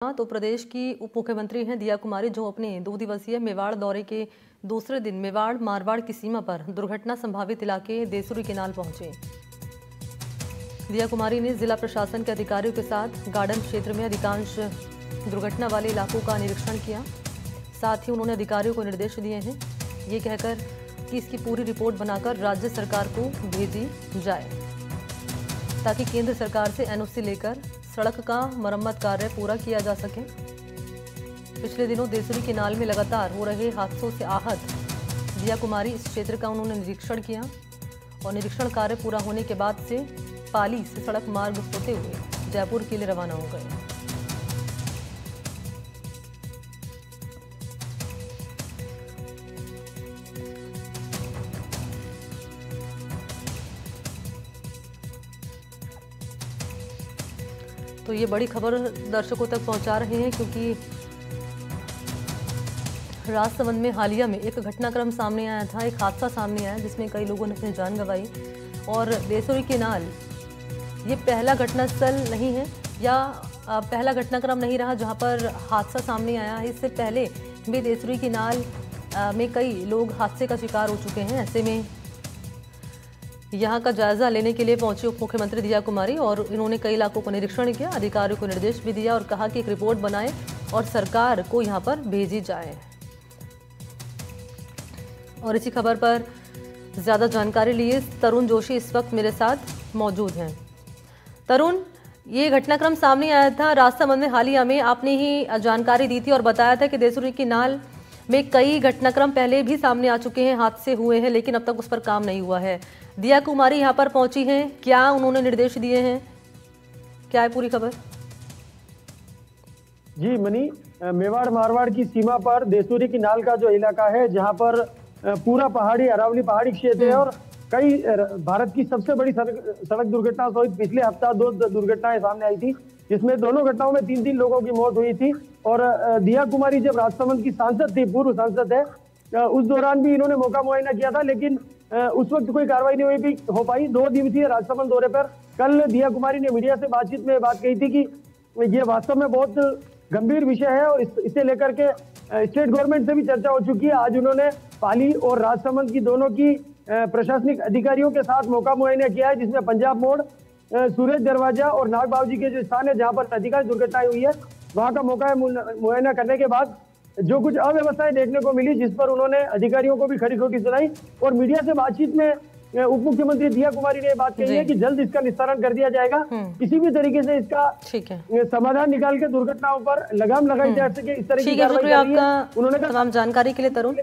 तो प्रदेश की उप मुख्यमंत्री हैं दिया कुमारी, जो अपने 2 दिवसीय मेवाड़ दौरे के दूसरे दिन मेवाड़ मारवाड़ की सीमा पर दुर्घटना संभावित इलाके देसुरी केनाल पहुंचे। दिया कुमारी ने जिला प्रशासन के अधिकारियों के साथ गार्डन क्षेत्र में अधिकांश दुर्घटना वाले इलाकों का निरीक्षण किया। साथ ही उन्होंने अधिकारियों को निर्देश दिए हैं ये कहकर कि इसकी पूरी रिपोर्ट बनाकर राज्य सरकार को भेजी जाए ताकि केंद्र सरकार से एनओसी लेकर सड़क का मरम्मत कार्य पूरा किया जा सके। पिछले दिनों देसुरी केनाल में लगातार हो रहे हादसों से आहत दिया कुमारी इस क्षेत्र का उन्होंने निरीक्षण किया और निरीक्षण कार्य पूरा होने के बाद से पाली से सड़क मार्ग होते हुए जयपुर के लिए रवाना हो गए। तो ये बड़ी खबर दर्शकों तक पहुंचा रहे हैं क्योंकि राजसमंद में हालिया में एक घटनाक्रम सामने आया था, एक हादसा सामने आया जिसमें कई लोगों ने अपनी जान गंवाई। और देसुरी केनाल ये पहला घटनास्थल नहीं है या पहला घटनाक्रम नहीं रहा जहां पर हादसा सामने आया है। इससे पहले भी देसुरी केनाल में कई लोग हादसे का शिकार हो चुके हैं। ऐसे में यहाँ का जायजा लेने के लिए पहुंचे उप मुख्यमंत्री दिया कुमारी और इन्होंने कई इलाकों को निरीक्षण किया, अधिकारियों को निर्देश भी दिया और कहा कि एक रिपोर्ट बनाए और सरकार को यहाँ पर भेजी जाए। और इसी खबर पर ज्यादा जानकारी लिए तरुण जोशी इस वक्त मेरे साथ मौजूद हैं। तरुण, ये घटनाक्रम सामने आया था राजसमंद में हालिया में, आपने ही जानकारी दी थी और बताया था कि देसुरी केनाल में कई घटनाक्रम पहले भी सामने आ चुके हैं, हादसे हुए हैं, लेकिन अब तक उस पर काम नहीं हुआ है। दिया कुमारी यहाँ पर पहुंची हैं, क्या उन्होंने निर्देश दिए हैं, क्या है पूरी खबर? जी मनी, मेवाड़ मारवाड़ की सीमा पर देसुरी केनाल का जो इलाका है जहां पर पूरा पहाड़ी अरावली पहाड़ी क्षेत्र है और कई भारत की सबसे बड़ी सड़क दुर्घटना सहित पिछले हफ्ता 2 दुर्घटनाएं सामने आई थी, जिसमें दोनों घटनाओं में 3 लोगों की मौत हुई थी। और दिया कुमारी जब राजसमंद की सांसद थी, पूर्व सांसद है, उस दौरान भी इन्होंने मौका मुआयना किया था, लेकिन उस वक्त कोई कार्रवाई नहीं हो पाई। 2 दिवसीय राजसमंद दौरे पर कल दिया कुमारी ने मीडिया से बातचीत में बात कही थी कि ये वास्तव में बहुत गंभीर विषय है और इसे लेकर के स्टेट गवर्नमेंट से भी चर्चा हो चुकी है। आज उन्होंने पाली और राजसमंद की दोनों की प्रशासनिक अधिकारियों के साथ मौका मुआयना किया है, जिसमें पंजाब मोड़, सूरज दरवाजा और नागबावजी के जो स्थान है जहां पर अधिकांश दुर्घटनाएं हुई है, वहां का मौका मुआयना करने के बाद जो कुछ अव्यवस्थाएं देखने को मिली, जिस पर उन्होंने अधिकारियों को भी खरी खोटी सुनाई और मीडिया से बातचीत में उप मुख्यमंत्री दिया कुमारी ने बात कही है कि जल्द इसका निस्तारण कर दिया जाएगा, किसी भी तरीके से इसका समाधान निकाल के दुर्घटनाओं पर लगाम लगाई जा सके, इस तरह की कार्रवाई। आपका उन्होंने तमाम जानकारी के लिए तरुण।